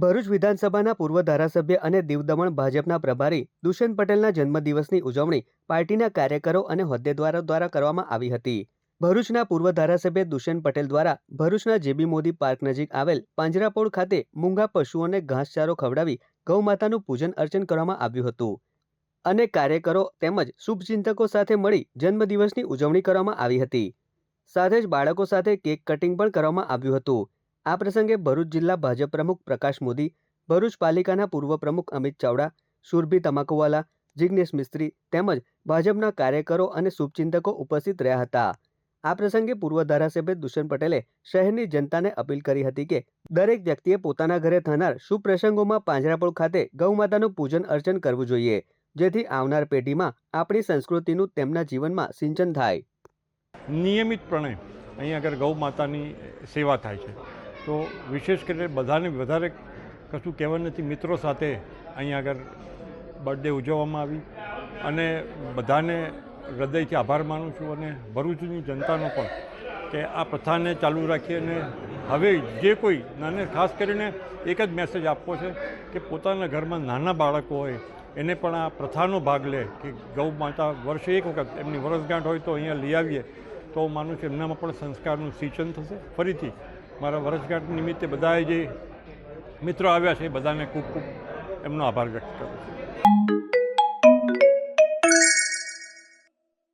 ભરૂચ વિધાનસભાના પૂર્વ ધારાસભ્ય અને દીવ દમણ ભાજપના પ્રભારી દુષ્યંત પટેલના જન્મદિવસની ઉજવણી પાર્ટીના કાર્યકરો અને હોદ્દેદારો દ્વારા કરવામાં આવી હતી. ભરૂચના પૂર્વ ધારાસભ્ય દુષ્યંત પટેલ દ્વારા ભરૂચના જેબી મોદી પાર્ક નજીક આવેલ પાંજરાપોળ ખાતે મૂંગા પશુઓને ઘાસચારો ખવડાવી ગૌમાતાનું પૂજન અર્ચન કરવામાં આવ્યું હતું અને કાર્યકરો તેમજ શુભચિંતકો સાથે મળી જન્મદિવસની ઉજવણી કરવામાં આવી હતી. સાથે જ બાળકો સાથે કેક કટિંગ પણ કરવામાં આવ્યું હતું. આ પ્રસંગે ભરૂચ જિલ્લા ભાજપ પ્રમુખ પ્રકાશ મોદી, ભરૂચ પાલિકાના પૂર્વ પ્રમુખ અમિત ચાવડા, સુરભી તમાકુવાલા, જિગ્નેશ મિસ્ત્રી તેમજ ભાજપના કાર્યકરો અને શુભચિંતકો ઉપસ્થિત રહ્યા હતા. આ પ્રસંગે પૂર્વ ધારાસભ્ય દુષ્યંત પટેલે શહેરની જનતાને અપીલ કરી હતી કે દરેક વ્યક્તિએ પોતાના ઘરે થનાર શુભ પ્રસંગોમાં પાંજરાપોળ ખાતે ગૌમાતાનું પૂજન અર્ચન કરવું જોઈએ, જેથી આવનાર પેઢીમાં આપણી સંસ્કૃતિનું તેમના જીવનમાં સિંચન થાય. નિયમિતપણે અહીં આગળ ગૌ માતાની સેવા થાય છે, તો વિશેષ કરીને બધાને વધારે કશું કહેવાનું નથી. મિત્રો સાથે અહીં આગળ બર્થડે ઉજવવામાં આવી અને બધાને હૃદયથી આભાર માનું છું અને ભરૂચની જનતાનો પણ કે આ પ્રથાને ચાલુ રાખીએ અને હવે જે કોઈ નાને ખાસ કરીને એક જ મેસેજ આપવો છે કે પોતાના ઘરમાં નાના બાળકો હોય એને પણ આ પ્રથાનો ભાગ લે કે ગૌ માતા વર્ષે એક વખત એમની વરસગાંઠ હોય તો અહીંયા લઈ આવીએ તો માનું છું એમનામાં પણ સંસ્કારનું સિંચન થશે. ફરીથી મારા વર્ષગાંઠ નિમિત્તે બધાએ જે મિત્રો આવ્યા છે એ બધાને ખૂબ ખૂબ એમનો આભાર વ્યક્ત કરું છું.